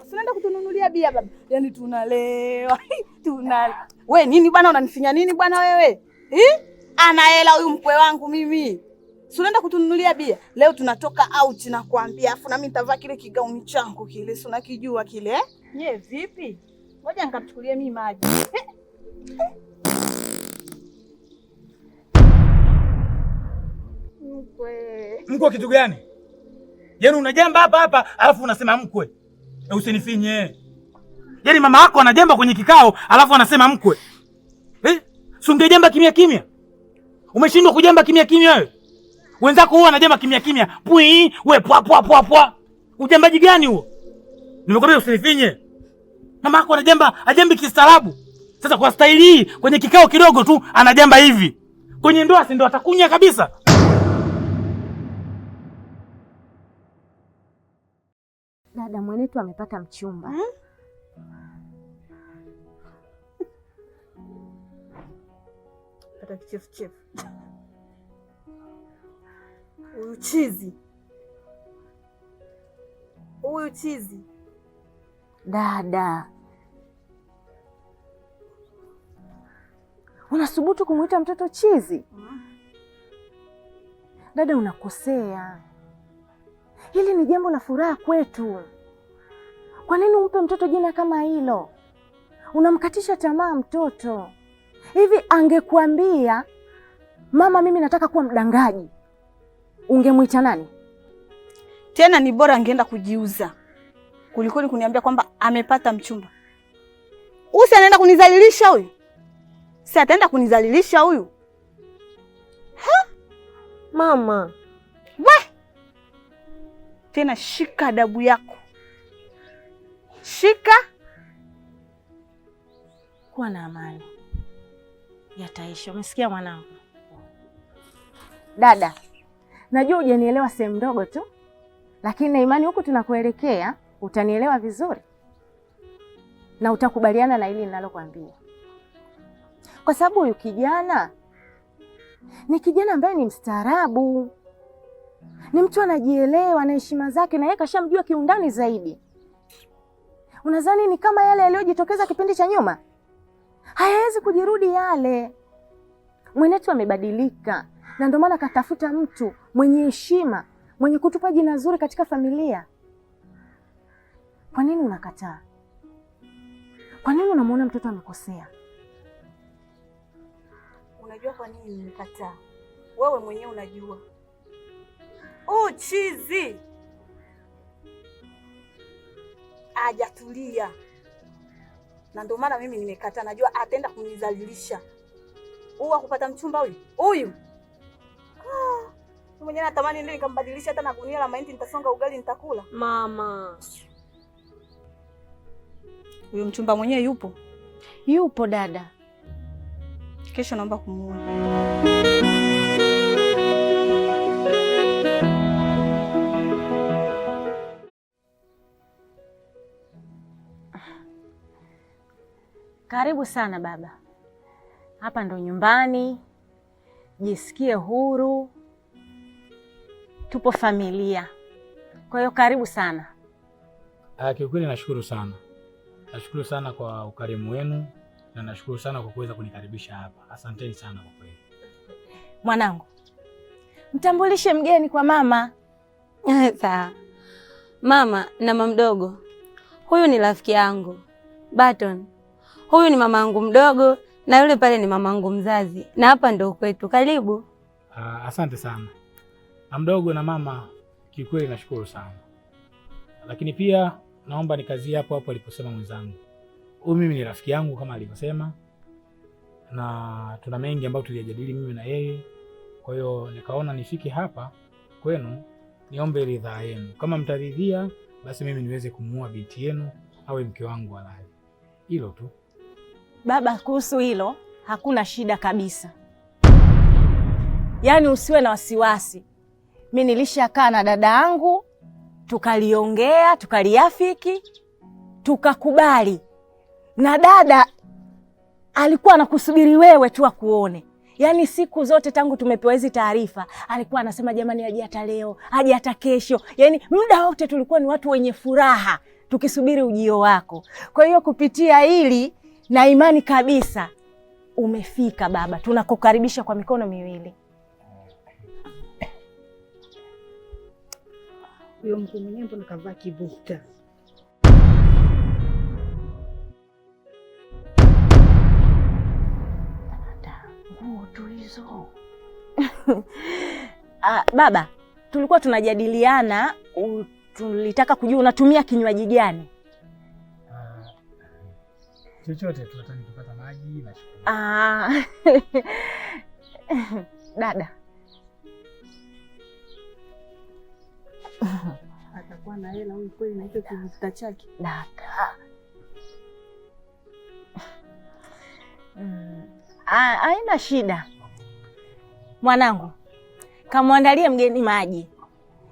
Unaenda kutununulia bia baba. Yaani tunalewa. Wewe nini bwana unanifinya nini bwana wewe? Ana hela huyu mkwe wangu mimi. Si unaenda kutununulia bia. Leo tunatoka out na kuambia afu na mimi nitavaa kile kigauni changu kile. Si unakijua kile eh? Nye vipi? Ngoja nikachukulie mimi maji. Mkwe kitu gani? Yaani unajamba hapa alafu unasema mkwe. Usinifinye. Yaani mama yako anajamba kwenye kikao alafu anasema mkwe. Si ungejamba kimya kimya? Umeshindwa kujamba kimya kimya wewe? Wenzako huwa anajamba kimya kimya. Pui, we pwa. Ujambaji gani huo? Nimekwambia usinifinye. Mama yako anajamba, ajambi kistaarabu. Sasa kwa staili hii kwenye kikao kidogo tu anajamba hivi. Kwenye ndoa si ndo atakunya kabisa. Dada mwenetu amepata mchumba. Pata kichefu. Huyu chizi. Dada, unasubutu kumuita mtoto chizi? Dada, unakosea. Hili ni jambo la furaha kwetu. Kwa nini umpe mtoto jina kama hilo? Unamkatisha tamaa mtoto. Hivi angekuambia mama, mimi nataka kuwa mdangaji, ungemuita nani? Tena ni bora angeenda kujiuza kuliko kuniambia kwamba amepata mchumba. Usi anaenda kunizalilisha huyu? Si ataenda kunizalilisha huyu? Mama, tena shika adabu yako. Shika. Kuwa na amani. Yataisha. Umesikia mwanangu? Dada, najua hujanielewa sehemu ndogo tu, lakini na imani huku tunakuelekea utanielewa vizuri na utakubaliana na hili ninalokuambia. Kwa sababu huyu kijana ni kijana ambaye ni mstaarabu. Ni mtu anajielewa na heshima zake, na yeye kashamjua kiundani zaidi. Unadhani ni kama yale yaliyojitokeza kipindi cha nyuma? Hayawezi kujirudi yale. Mwenetu amebadilika, na ndio maana katafuta mtu mwenye heshima, mwenye kutupa jina zuri katika familia. Kwa nini unakataa? Kwa nini unamwona mtoto amekosea? Unajua kwa nini nimekataa? Wewe mwenyewe unajua. Chizi hajatulia, na ndio maana mimi nimekataa. Najua ataenda kunizalilisha. Kupata mchumba huyu mwenyewe natamani ndio nikambadilisha hata na gunia la mahindi, nitasonga ugali nitakula. Mama, huyo mchumba mwenyewe yupo? Yupo dada. Kesho naomba kumuona. Karibu sana baba. Hapa ndo nyumbani. Jisikie huru. Tupo familia. Kwa hiyo karibu sana. Kiukweli nashukuru sana. Nashukuru sana kwa ukarimu wenu na nashukuru sana kwa kuweza kunikaribisha hapa. Asanteni sana kwa kweli. Mwanangu, mtambulishe mgeni kwa mama. Sawa. Mama na mama mdogo. Huyu ni rafiki yangu, Baton. Huyu ni mama yangu mdogo na yule pale ni mama yangu mzazi. Na hapa ndo kwetu. Karibu. Asante sana. Na mdogo na mama, kiukweli nashukuru sana. Lakini pia naomba nikazie hapo aliposema mwenzangu. Huyu mimi ni rafiki yangu kama alivyosema. Na tuna mengi ambayo tuliyajadili mimi na yeye. Kwa hiyo nikaona nifike hapa kwenu niombe ridhaa yenu. Kama mtaridhia basi mimi niweze kumuoa binti yenu awe mke wangu halali. Hilo tu. Baba, kuhusu hilo hakuna shida kabisa. Yaani usiwe na wasiwasi. Mimi nilishakaa na dada yangu, tukaliongea, tukaliafiki, tukakubali. Na dada alikuwa anakusubiri wewe tu akuone. Yaani siku zote tangu tumepewa hizi taarifa alikuwa anasema jamani, aje hata leo, aje hata kesho. Yaani muda wote tulikuwa ni watu wenye furaha tukisubiri ujio wako. Kwa hiyo kupitia hili na imani kabisa umefika baba, tunakukaribisha kwa mikono miwili. Huyo mtu mwenyewe mbona kavaa kibuta? Nguo tu hizo. Baba, tulikuwa tunajadiliana, tulitaka kujua unatumia kinywaji gani? Chochote tu, hata nikipata maji na shukuru. Dada. Atakuwa na hela huyu kweli na hicho kibuta chake. Dada. Haina shida. Mwanangu, kamwandalie mgeni maji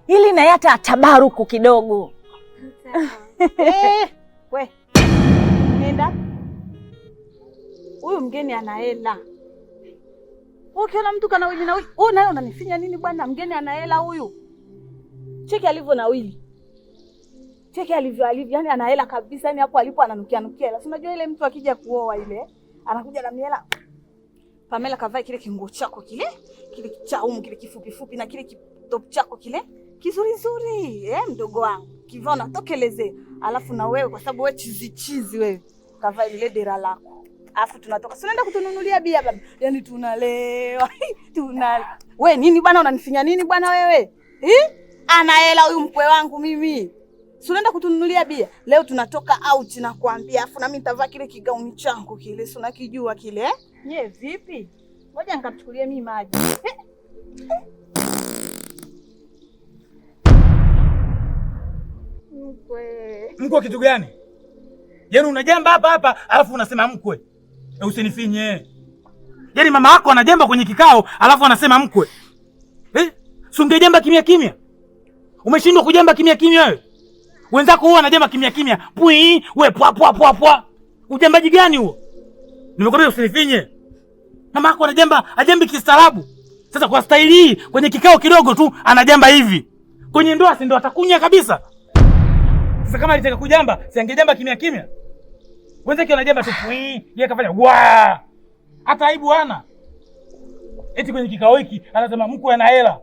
ili na hata atabaruku kidogo. We. Nenda. Huyu mgeni ana hela. Ukiona mtu kana wili na wili, naye unanifinya nini bwana? Mgeni ana hela huyu. Cheki alivyo na wili. Cheki alivyo, yani ana hela kabisa, yani hapo alipo ananukia hela. Si unajua ile mtu akija kuoa ile, anakuja na miela. Pamela kavaa kile kinguo chako kile chaumu kile kifupi na kile kitop chako kile kizuri nzuri, mdogo wangu. Kivaa unatokelezea. Alafu na wewe kwa sababu wewe chizi wewe, kavaa ile dera lako. Alafu tunatoka. Si unaenda kutununulia bia baba. Yaani tunalewa. Wewe nini bwana, unanifinya nini bwana wewe? Ana hela huyu mkwe wangu mimi. Si unaenda kutununulia bia. Leo tunatoka out na kuambia. Alafu na mimi nitavaa kile kigauni changu kile. Si unakijua kile? Nye vipi? Ngoja nikachukulie mimi maji. Mkwe kitu gani? Yaani unajamba hapa alafu unasema mkwe. Usinifinye. Yaani mama yako anajamba kwenye kikao alafu anasema mkwe. Si ungejamba kimya? Umeshindwa kujamba kimya wewe? Wenzako huwa anajamba kimya. Pui, we pwa. Ujambaji gani huo? Nimekwambia usinifinye. Mama yako anajamba, ajambi kistaarabu. Sasa kwa staili hii kwenye kikao kidogo tu anajamba hivi. Kwenye ndoa si ndo atakunya kabisa. Sasa kama alitaka kujamba, si angejamba kimya. Wenzake wanajamba tu pui, yeye kafanya wa. Hata aibu hana. Eti kwenye kikao hiki anasema mkwe ana hela.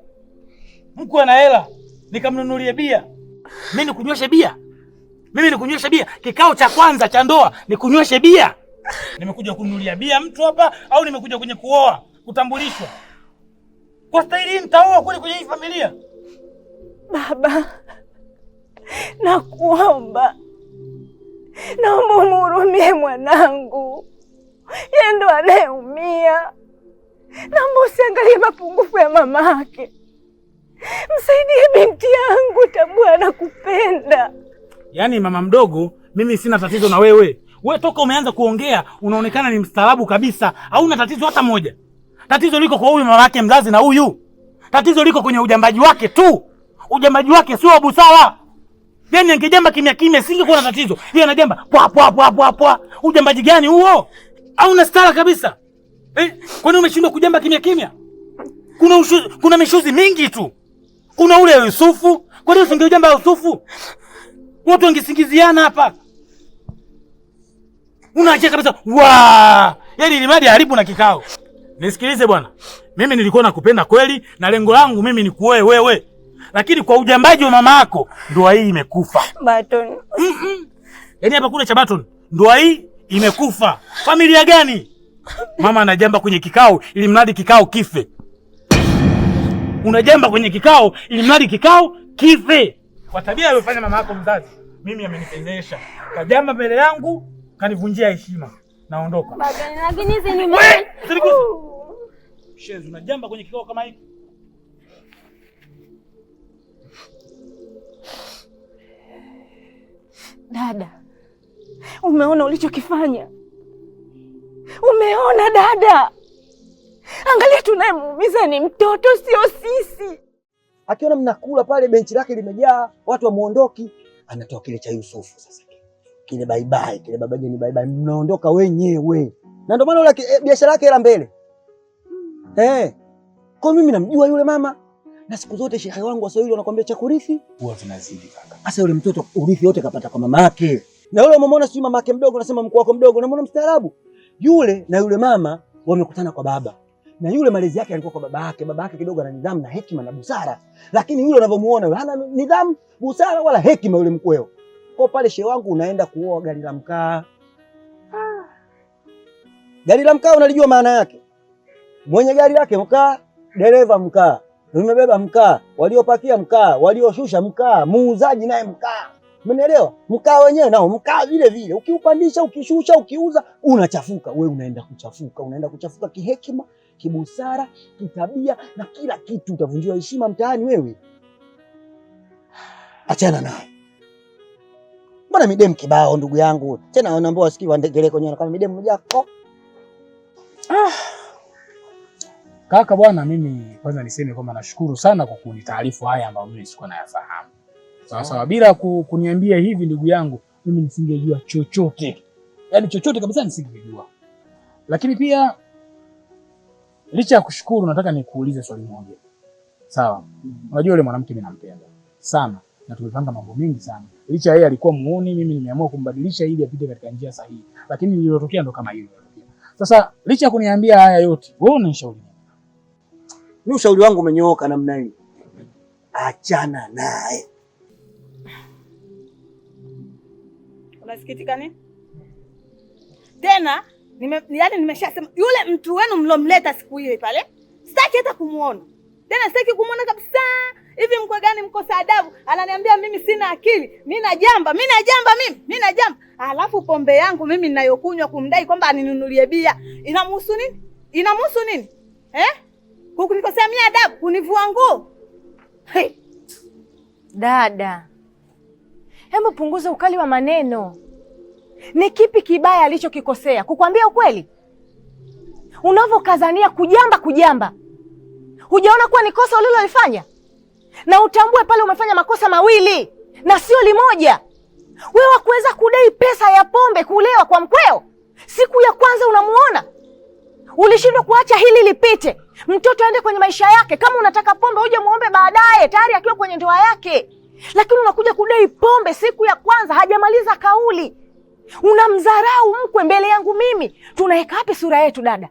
Nikamnunulie bia. Mimi nikunyweshe bia? Kikao cha kwanza cha ndoa nikunyweshe bia? Nimekuja kununulia bia mtu hapa au nimekuja kwenye kuoa, kutambulishwa? Kwa staili nitaoa kweli kwenye hii familia? Baba, nakuomba. Naomba umhurumie mwanangu. Yeye ndo anayeumia. Naomba usiangalie mapungufu ya mamake. Msaidie binti yangu, Tambua anakupenda. Yaani mama mdogo, mimi sina tatizo na wewe. Wewe toka umeanza kuongea unaonekana ni mstaarabu kabisa. Hauna tatizo hata moja. Tatizo liko kwa huyu mama yake mzazi na huyu. Tatizo liko kwenye ujambaji wake tu. Ujambaji wake sio busara. Yaani angejamba kimya singekuwa na tatizo. Yeye anajamba pwa. Ujambaji gani huo? Hauna stara kabisa. Kwani umeshindwa kujamba kimya? Kuna mishuzi mingi tu. Kuna ule Yusufu. Kwa nini usingejamba Yusufu? Watu wangesingiziana hapa. Unaacha kabisa. Yaani ni madi haribu na kikao. Nisikilize bwana. Mimi nilikuwa nakupenda kweli na lengo langu mimi ni kuoe wewe. Lakini kwa ujambaji wa mama yako ndoa hii imekufa. Baton. Yaani hapa kule cha Baton ndoa hii imekufa. Familia gani? Mama anajamba kwenye kikao ili mradi kikao kife. Unajamba kwenye kikao ili mradi kikao kife. Kwa tabia aliyofanya mama yako mzazi, mimi amenipendesha. Kajamba mbele yangu, kanivunjia heshima. Naondoka. Lakini hizi ni Shenzi, unajamba kwenye kikao kama hiki? Dada, umeona ulichokifanya? Umeona dada? Angalia, tunayemuumiza ni mtoto, sio sisi. Akiona mnakula pale benchi lake limejaa, watu wamuondoki, anatoa kile cha Yusufu sasa. Kile bye kile babaje ni bye, mnaondoka wenyewe. Na ndio maana yule biashara yake ila mbele. Kwa mimi namjua yule mama. Na siku zote shehe wangu Waswahili wanakuambia cha kurithi huwa vinazidi kaka. Sasa yule mtoto urithi yote kapata kwa mama yake. Na yule umemwona sio mama yake mdogo, nasema mkuu wako mdogo, unamwona mstaarabu. Yule na yule mama wamekutana kwa baba. Na yule malezi yake alikuwa kwa baba yake. Baba yake kidogo ana nidhamu na hekima na busara. Lakini yule unavyomuona yule hana nidhamu, busara wala hekima yule mkweo. Kwa pale shehe wangu unaenda kuoa gari la mkaa. Gari la mkaa unalijua maana yake? Mwenye gari lake mkaa, dereva mkaa, umebeba mkaa, waliopakia mkaa, walioshusha mkaa, muuzaji naye mkaa. Umeelewa? Mkaa wenyewe nao mkaa vile vile. Ukiupandisha, ukishusha, ukiuza, unachafuka. Wewe unaenda kuchafuka kihekima, kibusara, kitabia na kila kitu. Utavunjiwa heshima mtaani wewe. Achana naye. Mbona midemu kibao ndugu yangu? Tena wanaambia wasikii wandegeleko nyono kama midemu mjako. Kaka bwana, mimi kwanza niseme kwamba nashukuru sana kwa kunitaarifu haya ambayo mimi sikuwa nayafahamu. Sawa, bila kuniambia hivi ndugu yangu, mimi nisingejua chochote. Yaani chochote kabisa nisingejua. Lakini pia licha ya kushukuru, nataka nikuulize swali moja. Sawa. Unajua yule mwanamke mimi nampenda sana na tumepanga mambo mengi sana. Licha yeye alikuwa muone, mimi nimeamua kumbadilisha ili apite katika njia sahihi. Lakini lililotokea ndo kama hilo. Sasa licha ya kuniambia haya yote, wewe unanishauri nini? Mimi ushauri wangu umenyooka namna hii. Achana naye. Unasikitika nini? Tena nimeshasema yule mtu wenu mlomleta siku ile pale, sitaki hata kumuona. Tena sitaki kumuona kabisa. Hivi mkwe gani mkosa adabu? Ananiambia mimi sina akili. Mimi najamba. Alafu pombe yangu mimi ninayokunywa kumdai kwamba aninunulie bia. Inamhusu nini? Kukunikosea mimi adabu, kunivua nguo. Hey. Dada, hebu punguza ukali wa maneno. Ni kipi kibaya alichokikosea? Kukwambia ukweli? Unavokazania kujamba. Hujaona kuwa ni kosa ulilolifanya? Na utambue pale umefanya makosa mawili na sio limoja. Wewe kuweza kudai pesa ya pombe kulewa kwa mkweo. Siku ya kwanza unamuona. Ulishindwa kuacha hili lipite. Mtoto aende kwenye maisha yake. Kama unataka pombe uje muombe baadaye tayari akiwa kwenye ndoa yake. Lakini unakuja kudai pombe siku ya kwanza hajamaliza kauli. Unamdharau mkwe mbele yangu mimi. Tunaweka wapi sura yetu dada?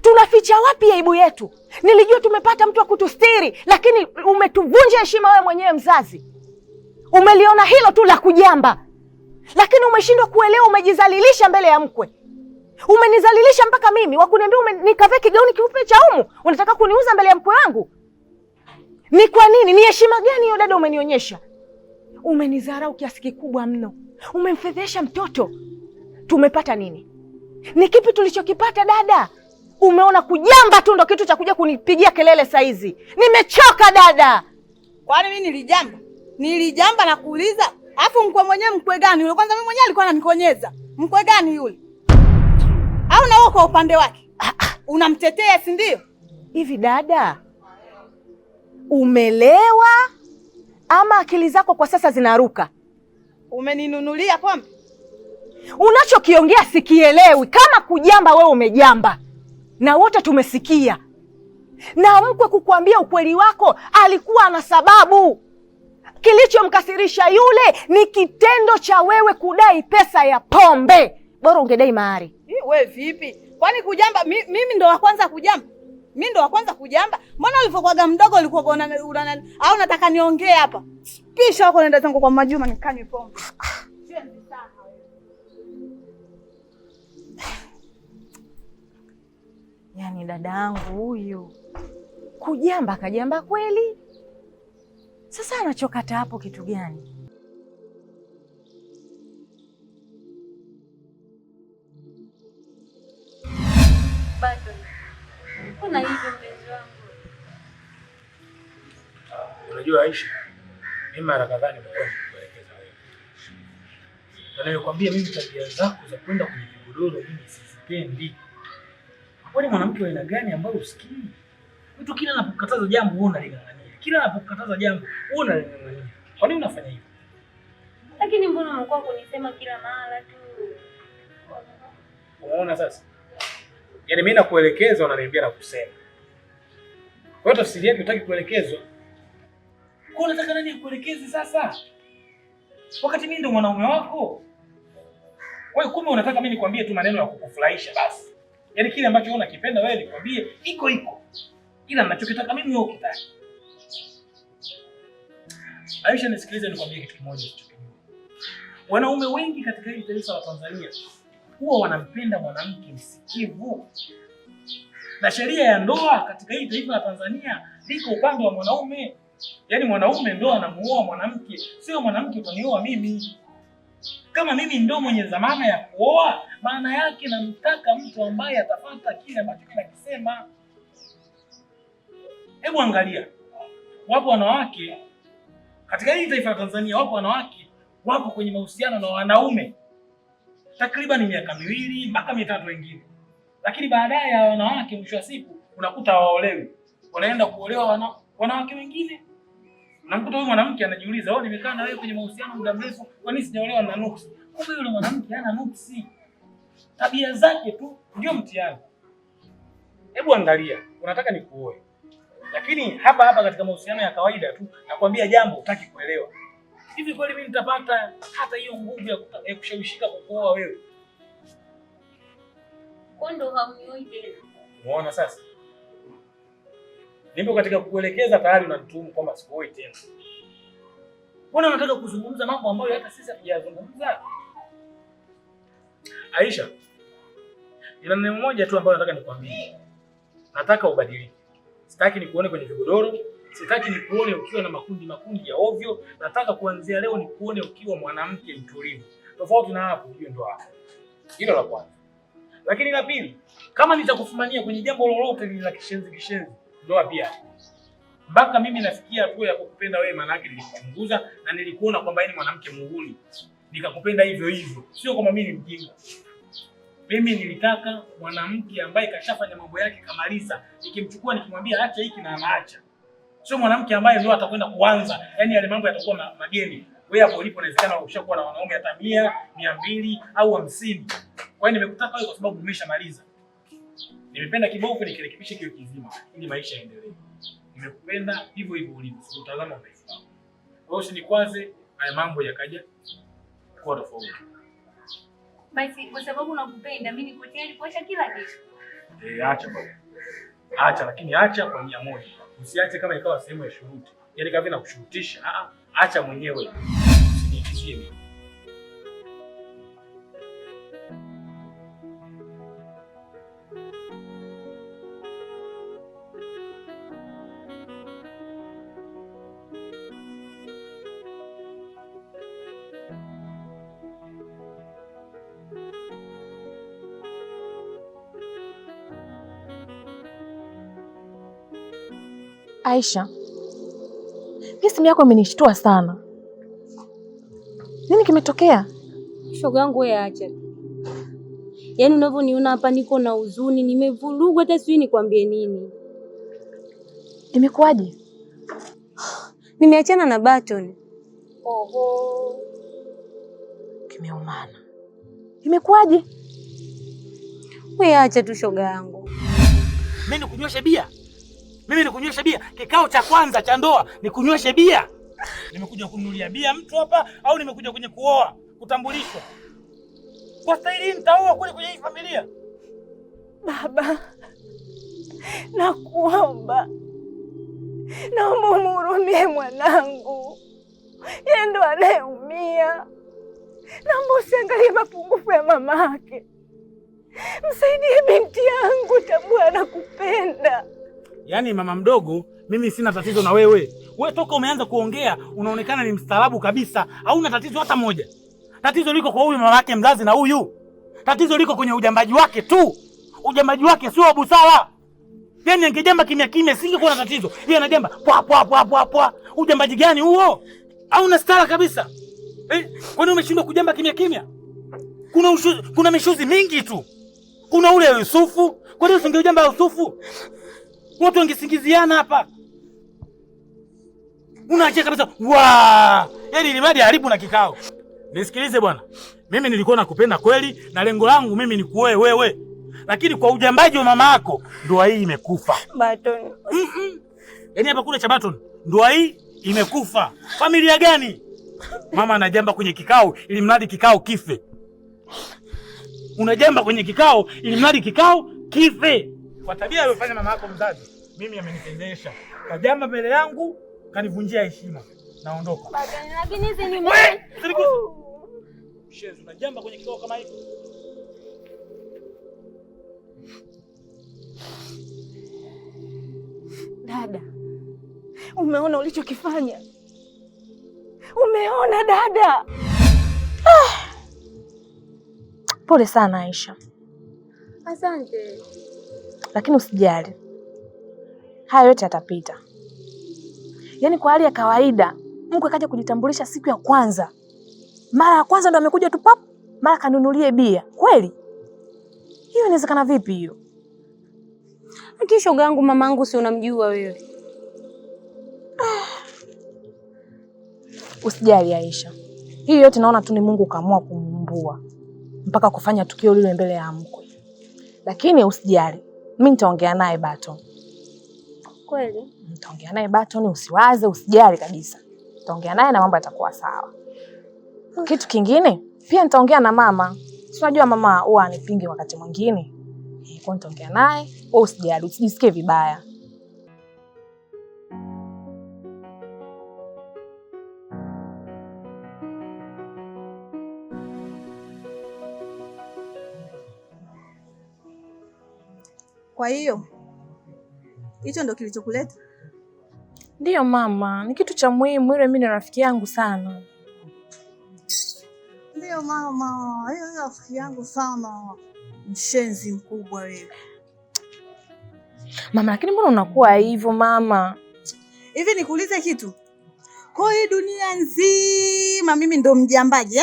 Tunaficha wapi aibu yetu? Nilijua tumepata mtu wa kutustiri, lakini umetuvunja heshima wewe mwenyewe mzazi. Umeliona hilo tu la kujamba. Lakini umeshindwa kuelewa, umejizalilisha mbele ya mkwe. Umenizalilisha mpaka mimi, wakuniambia nikavae kigauni kiupe cha umu, unataka kuniuza mbele ya mkwe wangu? Ni kwa nini? Ni heshima gani hiyo dada umenionyesha? Umenidharau kiasi kikubwa mno. Umemfedhesha mtoto. Tumepata nini? Ni kipi tulichokipata dada? Umeona kujamba tu ndo kitu cha kuja kunipigia kelele saizi. Nimechoka dada. Kwani mimi nilijamba na kuuliza? Alafu mkwe mwenyewe mkwe gani yule? Kwanza mimi mwenyewe alikuwa ananikonyeza. Mkwe gani yule? Au na wewe kwa upande wake unamtetea, si ndio? Hivi dada, umelewa ama akili zako kwa sasa zinaruka? Umeninunulia pombe? Unachokiongea sikielewi. Kama kujamba wewe umejamba. Na wote tumesikia. Na mkwe kukuambia ukweli wako alikuwa na sababu. Kilichomkasirisha yule ni kitendo cha wewe kudai pesa ya pombe. Bora ungedai mahari. Wewe vipi? Kwani kujamba mimi ndo wa kwanza kujamba? Mimi ndo wa kwanza kujamba? Mbona ulivyokuaga mdogo ulikuwa au nataka niongee hapa? Kisha wako nenda zangu kwa Majuma nikanywe pombe. Yaani dada yangu huyu kujamba kajamba kweli. Sasa anachokata hapo kitu gani? Bado. Kuna hivyo mpenzi wangu. Unajua Aisha, mimi mara kadhaa nimekuwa nikikuelekeza wewe. Na nilikwambia mimi tabia zako za kwenda kwenye vigodoro mimi sizipendi. Wewe mwanamke wa aina gani ambaye usikii? Mtu kila anapokataza jambo wewe unalingangania. Kila anapokataza jambo wewe unalingangania. Kwa nini unafanya hivyo? Lakini mbona unakuwa kunisema kila mara tu? Unaona sasa? Yaani mimi nakuelekeza unaniambia na kusema. Kwa hiyo tafsiri yake hutaki kuelekezwa. Kwa unataka nani akuelekeze sasa? Wakati mimi ndo mwanaume wako. Wewe kumbe unataka mimi nikwambie tu maneno ya kukufurahisha basi. Yaani kile ambacho unakipenda wewe nikwambie iko. Ila ninachokitaka mimi wewe ukitaki. Aisha, nisikilize nikwambie kitu kimoja usichokijua. Wanaume wengi katika hili taifa la Tanzania huwa wanampenda mwanamke msikivu. Na sheria ya ndoa katika hili taifa la Tanzania liko upande wa mwanaume. Yaani mwanaume ndo anamuoa mwanamke, sio mwanamke utanioa mimi. Kama mimi ndo mwenye dhamana ya kuoa, maana yake namtaka mtu ambaye atafuata kile ambacho kinakisema. Hebu angalia. Wapo wanawake katika hili taifa la Tanzania, wapo wanawake wapo kwenye mahusiano na wanaume takriban miaka 2 mpaka 3 wengine. Lakini baadaye ya wanawake mwisho wa siku unakuta waolewi. Wanaenda kuolewa wanawake wengine. Unamkuta huyu mwanamke anajiuliza, nimekaa na wewe kwenye mahusiano muda mrefu, kwa nini sijaolewa na nuksi? Kumbe yule mwanamke hana nuksi. Tabia zake tu ndio mtihani. Hebu angalia, unataka nikuoe. Lakini hapa katika mahusiano ya kawaida tu nakwambia jambo hutaki kuelewa. Hivi kweli mimi nitapata hata hiyo nguvu ya kushawishika kukuoa wewe? Kondo haunioi tena. Umeona sasa? Nipo katika kukuelekeza tayari unanituhumu kwamba sikuoi tena. Mbona unataka kuzungumza mambo ambayo hata sisi hatujazungumza? Aisha, ina neno moja tu ambalo nataka nikwambie. Nataka ubadilike. Sitaki nikuone kwenye vigodoro, sitaki nikuone ukiwa na makundi ya ovyo. Nataka kuanzia leo nikuone ukiwa mwanamke mtulivu. Tofauti na hapo, hiyo ndo hapo. Hilo la kwanza. Lakini la pili, kama nitakufumania kwenye jambo lolote la kishenzi, ndoa pia. Mpaka mimi nafikia hatua ya kukupenda wewe, maana yake nilikuchunguza na nilikuona kwamba yeye ni mwanamke muhuni. Nikakupenda hivyo. Sio kama mimi ni mjinga. Mimi nilitaka mwanamke ambaye kashafanya mambo yake kamaliza. Nikimchukua nikimwambia acha hiki na anaacha. Sio mwanamke ambaye ndio atakwenda kuanza. Yaani yale mambo yatakuwa mageni. Wewe hapo ulipo inawezekana ushakuwa na wanaume hata 100, 200 au 50. Kwa hiyo nimekutaka wewe kwa sababu umeshamaliza. Nimependa kibovu nikirekebisha kile kizima ili maisha yaendelee. Nimekupenda hivyo ulivyo. Utazama unaifahamu. Kwa hiyo usinikwaze haya mambo yakaja kwa tofauti. Basi kwa sababu nakupenda mimi niko tayari kuacha kila kitu. Acha bwana. Acha, lakini acha kwa 100. Usiache kama ikawa sehemu ya shuruti. Yaani kama vile nakushurutisha. Acha mwenyewe. Usinitishe mimi. Aisha, mimi simu yako imenishtua sana. Nini kimetokea? Shoga yangu wewe acha. Yaani unavyoniona hapa niko na huzuni, nimevurugwa hata sijui nikwambie nini. Imekuwaje? Nimeachana na Barton. Oho. Kimeumana. Imekuwaje? Wewe acha tu shoga yangu. Mimi nikunyweshe bia? Mimi nikunyweshe bia? Kikao cha kwanza cha ndoa nikunyweshe bia? Nimekuja kununulia bia mtu hapa au nimekuja kwenye kuoa, kutambulishwa? Kwa staili nitaoa kweli kwenye hii familia? Baba, nakuomba. Naomba umhurumie mwanangu. Yeye ndo anayeumia. Naomba usiangalie mapungufu ya mamake. Msaidie binti yangu, Tabu anakupenda. Yaani mama mdogo, mimi sina tatizo na wewe. Wewe toka umeanza kuongea unaonekana ni mstaarabu kabisa. Hauna tatizo hata moja. Tatizo liko kwa huyu mama yake mzazi na huyu. Tatizo liko kwenye ujambaji wake tu. Ujambaji wake sio busara. Yaani angejamba kimya kimya singekuwa na tatizo. Yeye anajamba pwa. Ujambaji gani huo? Hauna stara kabisa. Kwani umeshindwa kujamba kimya kimya? Kuna mishuzi mingi tu. Kuna ule Yusufu. Kwa nini usingeujamba Yusufu? Watu wangesingiziana hapa. Unaacha kabisa. Yaani ni madi haribu na kikao. Nisikilize bwana. Mimi nilikuwa nakupenda kweli na lengo langu mimi ni kuoe wewe. Lakini kwa ujambaji wa mama yako ndoa hii imekufa. Barton. Yaani hapa kule cha Barton ndoa hii imekufa. Familia gani? Mama anajamba kwenye kikao ili mradi kikao kife. Unajamba kwenye kikao ili mradi kikao kife. Kwa tabia aliyofanya mama yako mzazi, mimi amenipendesha. Kajamba mbele yangu, kanivunjia heshima. Naondoka. Lakini hizi ni Mshenzi, unajamba kwenye kikao kama hivi. Dada, umeona ulichokifanya? Umeona dada? Pole sana Aisha. Asante. Lakini usijali, haya yote yatapita. Yaani kwa hali ya kawaida mkwe kaja kujitambulisha siku ya kwanza, mara ya kwanza ndo amekuja tu pap, mara kanunulie bia. Kweli hiyo inawezekana vipi hiyo? Lakini shoga yangu mamangu si unamjua wewe. Usijali Aisha, hii yote naona tu ni Mungu kaamua kumumbua mpaka kufanya tukio lile mbele ya mkwe. Lakini usijali, mimi nitaongea naye Baton. Kweli? Nitaongea naye Baton, usiwaze, usijali kabisa. Nitaongea naye na mambo yatakuwa sawa. Kitu kingine, pia nitaongea na mama. Unajua mama huwa anipinge wakati mwingine. Kwa nitaongea naye, wewe usijali, usijisikie vibaya. Kwa hiyo hicho ndo kilichokuleta? Ndiyo mama, ni kitu cha muhimu. Yule mimi ni rafiki yangu sana. Ndiyo mama, hiyo ni rafiki yangu sana. Mshenzi mkubwa wewe. Mama, lakini mbona unakuwa hivyo mama? Hivi nikuulize kitu. Kwa hii dunia nzima mimi ndo mjambaji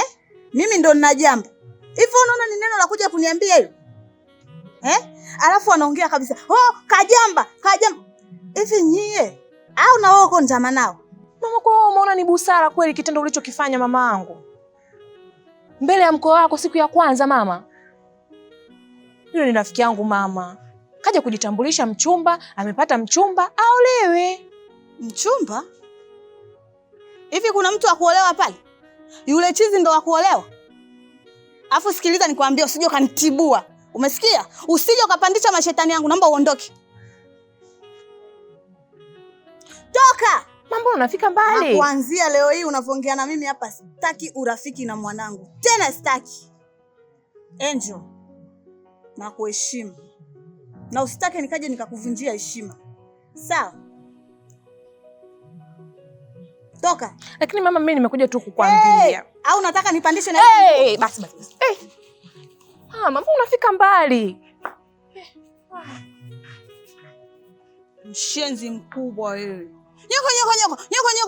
Mimi ndo ninajamba. Hivi unaona ni neno la kuja kuniambia hilo? Alafu anaongea kabisa. Oh, kajamba. Hivi nyie au na wewe uko njama nao? Mama, kwa wewe umeona ni busara kweli kitendo ulichokifanya mama yangu? Mbele ya mkwe wako siku ya kwanza mama. Yule ni rafiki yangu mama. Kaja kujitambulisha mchumba, amepata mchumba, aolewe. Mchumba? Hivi kuna mtu wa kuolewa pale? Yule chizi ndo wa kuolewa? Afu sikiliza nikwambie, usije kanitibua. Umesikia? Usije ukapandisha mashetani yangu, naomba uondoke. Toka! Mambo unafika mbali. Na kuanzia leo hii unavyoongea na mimi hapa sitaki urafiki na mwanangu. Tena sitaki. Angel, na kuheshimu. Na usitake nikaje nikakuvunjia heshima. Sawa? Toka. Lakini mama, mimi nimekuja tu kukwambia. Au nataka nipandishe na basi. Mama, unafika mbali. Mshenzi mkubwa wewe.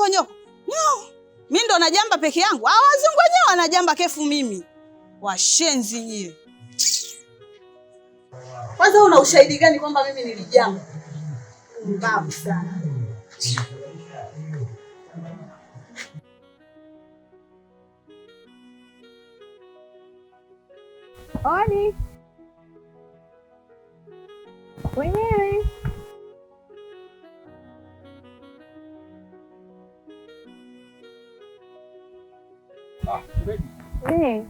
Nyoko. Mimi ndo najamba peke yangu. Wazungu wenyewe wanajamba kefu mimi. Washenzi nyie. Kwanza una ushahidi gani kwamba mimi nilijamba? Mbavu sana. Oni. Wenyewe.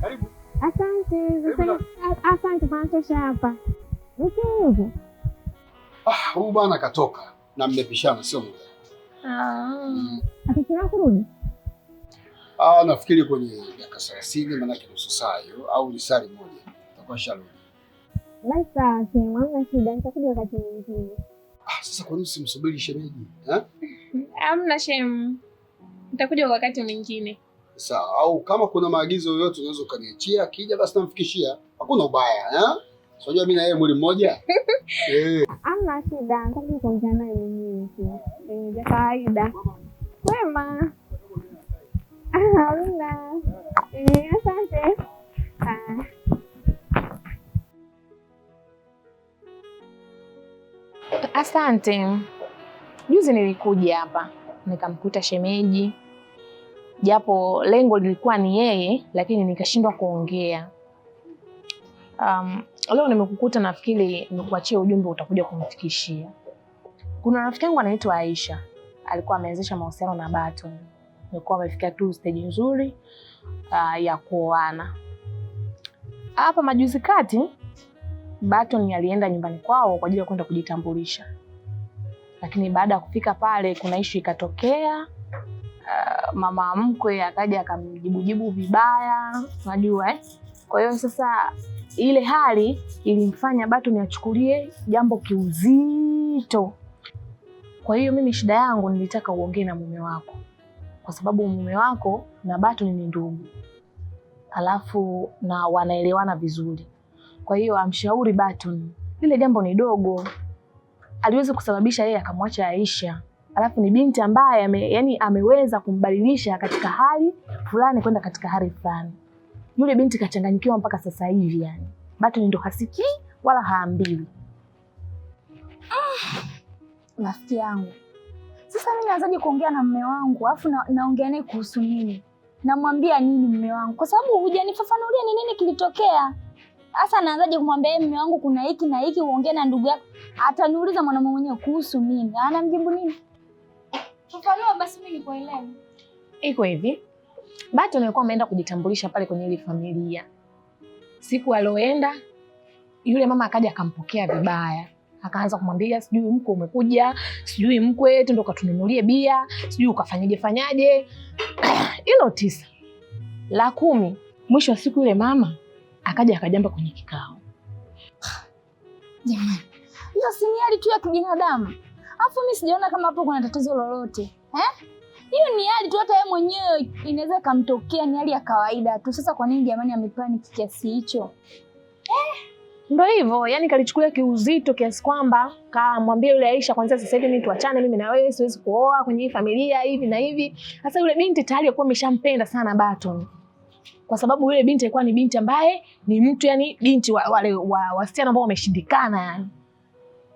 Karibu. Asante panatosha hapa. Nikivu. Huyu bwana katoka na mmepishana sio muda. Akichelewa kurudi? Nafikiri kwenye dakika 30 maana yake nusu saa hiyo au lisali moja. Tutakuwa sharudi. Basi sawa, hamna shida, nitakuja wakati mwingine. Sasa kwa nini simsubiri shemeji? Hamna shem. Nitakuja wakati mwingine. Sawa, au kama kuna maagizo yoyote unaweza kaniachia, akija basi namfikishia. Hakuna ubaya, Unajua mimi na yeye mwili mmoja. Hamna shida, nitakuja kuongea naye mwenyewe tu. Ya kawaida. Wema. Hamna. Asante. Asante. Juzi nilikuja hapa nikamkuta shemeji, japo lengo lilikuwa ni yeye, lakini nikashindwa kuongea. Leo nimekukuta, nafikiri nimekuachia ujumbe utakuja kumfikishia. Kuna rafiki yangu anaitwa Aisha, alikuwa ameanzisha mahusiano na Baton. Alikuwa amefikia tu stage nzuri ya kuoana. Hapa majuzi kati Baton alienda nyumbani kwao kwa ajili ya kwenda kujitambulisha. Lakini baada ya kufika pale kuna issue ikatokea. Mama mkwe akaja akamjibu vibaya, unajua Kwa hiyo sasa ile hali ilimfanya Baton achukulie jambo kiuzito. Kwa hiyo mimi shida yangu nilitaka uongee na mume wako. Kwa sababu mume wako na Baton ni ndugu. Alafu na wanaelewana vizuri. Kwa hiyo amshauri Baton. Ile jambo ni dogo. Aliweza kusababisha yeye akamwacha Aisha. Alafu ni binti ambaye ameweza kumbadilisha katika hali fulani kwenda katika hali fulani. Yule binti kachanganyikiwa mpaka sasa hivi yani. Baton ndo hasikii wala haambiwi. Rafiki yangu. Sasa mimi naanzaje kuongea na mume wangu? Alafu naongea naye kuhusu nini? Namwambia nini mume wangu? Kwa sababu hujanifafanulia ni nini kilitokea. Sasa naanzaje kumwambia mume wangu kuna hiki na hiki, uongee na ndugu yako? Ataniuliza mwanamume mwenyewe kuhusu nini? Anamjibu nini? Fafanua basi mimi nikuelewe. Iko hivi. Baton alikuwa ameenda kujitambulisha pale kwenye ile familia. Siku aloenda yule mama akaja akampokea vibaya. Akaanza kumwambia sijui mkwe umekuja, sijui mkwe ndo katununulie bia, sijui ukafanyaje. Hilo 9. La 10, mwisho wa siku yule mama akaja akajamba kwenye kikao. Jamani, hiyo si ni hali tu ya kibinadamu. Alafu mimi sijaona kama hapo kuna tatizo lolote. Hiyo ni hali tu, hata yeye mwenyewe inaweza kumtokea, ni hali ya kawaida tu. Sasa kwa nini jamani amepanic kiasi hicho? Ndio hivyo, yani kalichukulia kiuzito kiasi kwamba kamwambia yule Aisha kwanza sasa hivi mimi tuachane, mimi na wewe siwezi kuoa kwenye hii familia hivi na hivi. Sasa yule binti tayari alikuwa ameshampenda sana Baton. Kwa sababu yule binti alikuwa ni binti ambaye ni mtu yani binti wale wasichana ambao wameshindikana yani.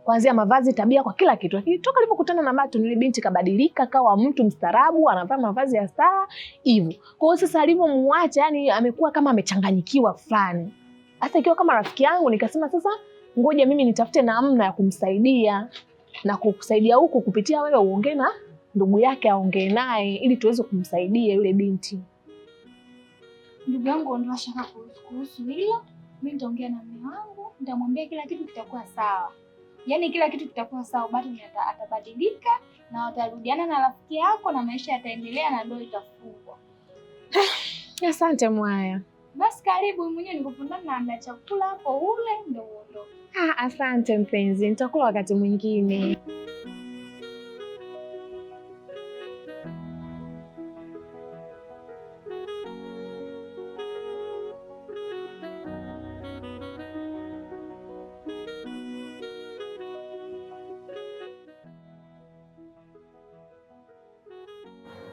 Kuanzia mavazi, tabia, kwa kila kitu. Lakini toka alipokutana na Baton yule binti kabadilika, kawa mtu mstaarabu, anavaa mavazi ya staa hivyo. Kwa hiyo sasa alipomwacha yani amekuwa kama amechanganyikiwa fulani. Hata ikiwa kama rafiki yangu nikasema sasa ngoja mimi nitafute namna ya kumsaidia na kukusaidia huku kupitia wewe uongee na ndugu yake aongee naye ili tuweze kumsaidia yule binti. Ndugu yangu ondoa shaka kuhusu hilo. Mimi nitaongea na mume wangu, nitamwambia kila kitu kitakuwa sawa. Yaani kila kitu kitakuwa sawa, Baton atabadilika na watarudiana na rafiki yako na maisha yataendelea na ndoa itafungwa. Asante Mwaya. Basi karibu mwenyewe nikupundana na anda chakula hapo ule ndio uondoke. Asante mpenzi, nitakula wakati mwingine.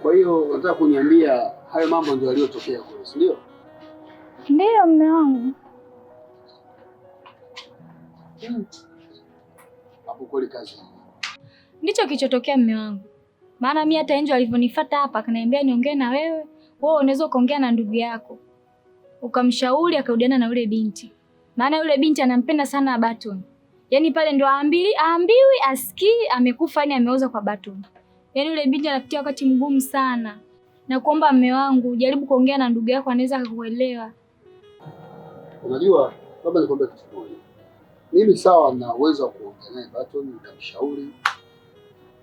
Kwa hiyo unataka kuniambia hayo mambo ndio yaliyotokea kule, si ndio? Ndio mume wangu. Hapo kweli kazi. Ndicho kilichotokea mume wangu. Maana mimi hata Angel alivyonifuata hapa akaniambia niongee na wewe, wewe unaweza kuongea na ndugu yako. Ukamshauri akarudiana na yule binti. Maana yule binti anampenda sana Baton. Yaani pale ndio aambiwi asikii amekufa, yani ameoza kwa Baton. Yaani yule binti anapitia wakati mgumu sana. Na kuomba mume wangu jaribu kuongea na ndugu yako, anaweza kukuelewa. Unajua, labda nikwambie kitu kimoja. Mimi sawa na uwezo wa kuongea naye Baton, nitamshauri.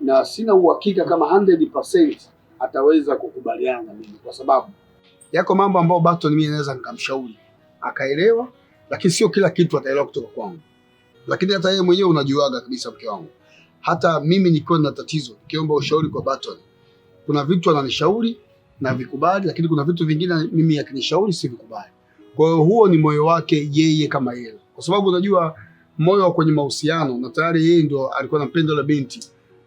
Na sina uhakika kama 100% ataweza kukubaliana na mimi kwa sababu yako mambo ambayo Baton mimi naweza nikamshauri akaelewa, lakini sio kila kitu ataelewa kutoka kwangu. Lakini hata yeye mwenyewe unajuaga kabisa mke wangu. Hata mimi nikiwa na tatizo, nikiomba ushauri kwa Baton, kuna vitu ananishauri na vikubali, lakini kuna vitu vingine mimi akinishauri si vikubali. Kwa hiyo huo ni moyo wake yeye kama yeye. Kwa sababu unajua moyo wa kwenye mahusiano na tayari yeye ndo alikuwa anampenda yule binti.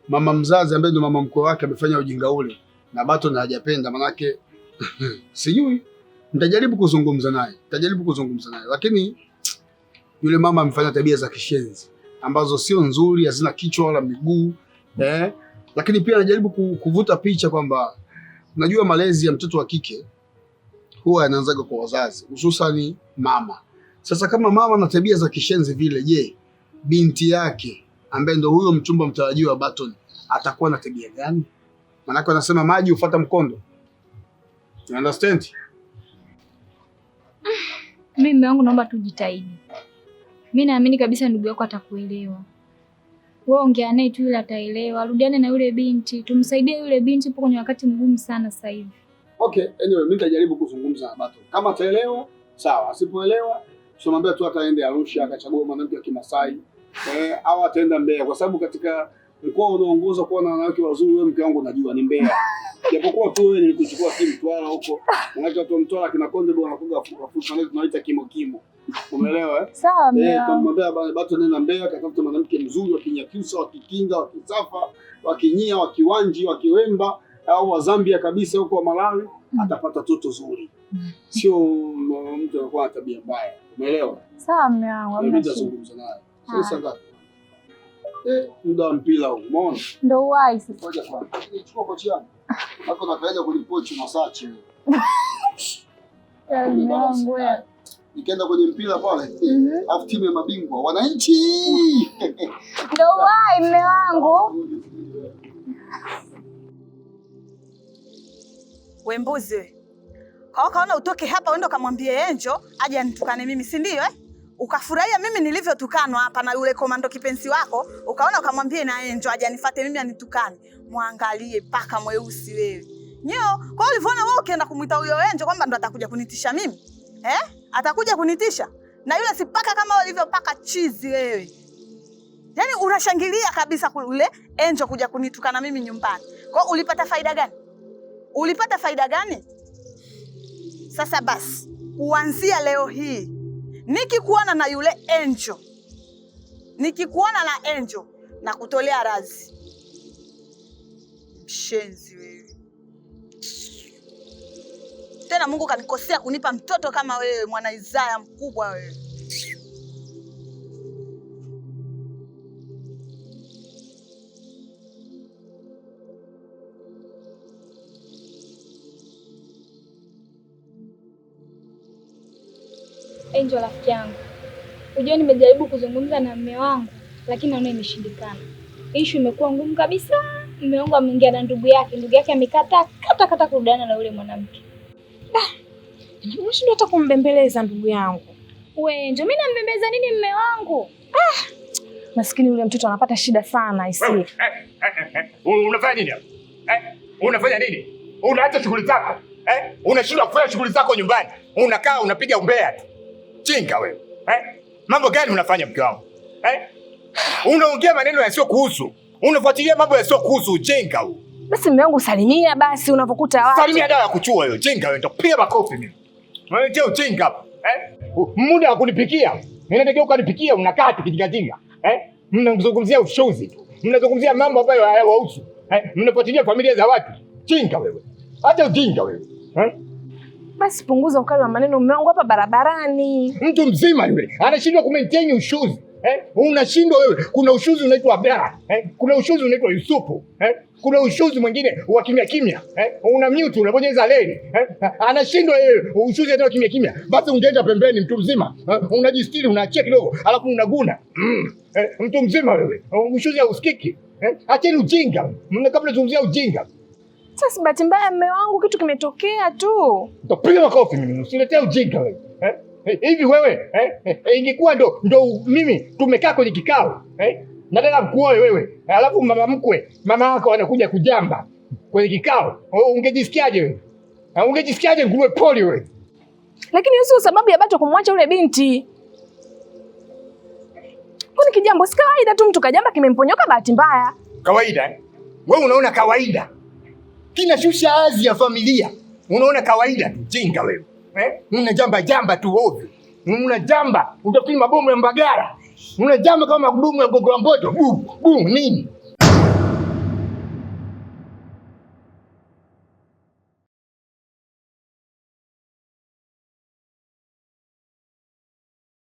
Mama mzazi ambaye ndo mama mkwe wake amefanya ujinga ule na Baton hajapenda, manake sijui. Nitajaribu kuzungumza naye. Lakini yule mama amefanya tabia za kishenzi ambazo sio nzuri, hazina kichwa wala miguu. Lakini pia anajaribu kuvuta picha kwamba unajua malezi ya mtoto wa kike huwa yanaanzaga kwa wazazi, hususan mama. Sasa kama mama na tabia za kishenzi vile, je, binti yake ambaye ndo huyo mchumba mtarajiwa wa Baton atakuwa na tabia gani? Maanake wanasema maji hufuata mkondo. You understand? Mimi mume wangu naomba tujitahidi. Mimi naamini kabisa ndugu yako atakuelewa. Wewe ongea naye tu yule ataelewa. Rudiane na yule binti. Tumsaidie yule binti hapo kwenye wakati mgumu sana sasa hivi. Okay, anyway, mimi nitajaribu kuzungumza na Bato. Kama ataelewa, sawa. Asipoelewa, tunamwambia tu ataende Arusha akachagua mwanamke wa Kimasai. Au ataenda Mbeya kwa sababu katika mkoa unaongoza kuwa na wanawake wazuri, wewe mke wangu unajua ni Mbeya. Japokuwa tu wewe nilikuchukua timu Mtwara huko. Unaacha tu Mtwara kina Konde bwana anakuja afufu tunaita kimo. Umeelewa eh? Sawa Kamwambia Bato nenda Mbeya katafuta mwanamke mzuri wa Kinyakyusa, wa Kikinga, wa Kisafa, wa Kinyia, wa Kiwanji, wa Kiwemba au wa Zambia kabisa huko wa Malawi, atapata toto zuri. Sio mtu anakuwa na tabia mbaya. Umeelewa? Sawa mume wangu. Mimi nitazungumza naye. Sasa ngapi? Muda mpira huu, umeona? Ndio wai sasa. Ngoja kwanza. Chukua kochi yangu. Hapo nakaja kulipochi masachi. Mume wangu wewe. Nikaenda kwenye mpira pale. Alafu timu ya mabingwa wananchi. Ndio wai mume wangu. We mbuzi we. Kaona utoke hapa uende ukamwambie Angel aje anitukane mimi, si ndio eh? Ukafurahia mimi nilivyotukanwa hapa na yule komando kipenzi wako, ukaona ukamwambie na Angel aje anifuate mimi anitukane. Muangalie paka mweusi wewe. Nyoo, kwa hiyo ulivyoona wewe ukienda kumuita huyo Angel kwamba ndo atakuja kunitisha mimi? Atakuja kunitisha? Na yule si paka kama walivyopaka chizi wewe. Yaani unashangilia kabisa kule Angel kuja kunitukana mimi nyumbani. Kwa hiyo ulipata faida gani? Ulipata faida gani? Sasa basi, kuanzia leo hii nikikuona na yule Angel, nikikuona na Angel na kutolea razi. Mshenzi wewe. Tena Mungu kanikosea kunipa mtoto kama wewe, mwana Isaya mkubwa wewe. Angel rafiki yangu. Unajua nimejaribu kuzungumza na mume wangu lakini naona imeshindikana. Issue imekuwa ngumu kabisa. Mume wangu ameingia na ndugu yake amekata kurudiana na yule mwanamke. Unashindwa hata kumbembeleza ndugu yangu. Wewe Angel, mimi nambembeleza nini mume wangu? Maskini yule mtoto anapata shida sana isi. Unafanya nini? Unafanya nini? Unaacha shughuli zako? Unashindwa kufanya shughuli zako nyumbani. Unakaa unapiga umbea tu. Chinga wewe. Mambo gani unafanya mke wangu? Unaongea maneno yasio kuhusu. Unafuatilia mambo yasio kuhusu, chinga wewe. Basi mume wangu salimia basi unapokuta watu. Salimia dawa ya kuchua hiyo, chinga wewe, nitakupiga makofi mimi. Wewe je uchinga hapa? Muda wa kunipikia. Mimi nataka ukanipikia unakaa kijinga. Mnazungumzia ushozi tu. Mnazungumzia mambo ambayo hayawahusu. Mnafuatilia familia za watu. Chinga wewe. Acha ujinga wewe. Basi punguza ukali wa maneno mume wangu hapa barabarani. Mtu mzima yule anashindwa kumaintain ushuzi. Unashindwa wewe. Kuna ushuzi unaitwa Abdalla. Kuna ushuzi unaitwa Yusufu. Kuna ushuzi mwingine wa kimya. Una mute unabonyeza leli. Anashindwa yeye ushuzi hata kimya. Basi ungeenda pembeni mtu mzima. Unajistiri unaachia kidogo alafu unaguna. Mtu mzima wewe. Ushuzi hausikiki. Acheni ujinga. Kabla tuzungumzia ujinga. Sasa bahati mbaya mume wangu kitu kimetokea tu. Nitapiga makofi mimi. Usiletee ujinga wewe. Hivi wewe ingekuwa ndo mimi tumekaa kwenye kikao nataka kuoe wewe alafu mama yako anakuja kujamba kwenye kikao, ungejisikiaje wewe? Ungejisikiaje nguruwe poli wewe? Lakini hiyo sio sababu ya Bato kumwacha yule binti. Kwani kijambo si kawaida tu mtu kajamba kimemponyoka bahati mbaya. Kawaida? Wewe unaona kawaida? Kinashusha hadhi ya familia. Unaona kawaida tu, jinga wewe. Unajamba tu ovyo. Unajamba, utafikiri mabomu ya Mbagala. Unajamba kama mabomu ya Gongo la Mboto. Nini?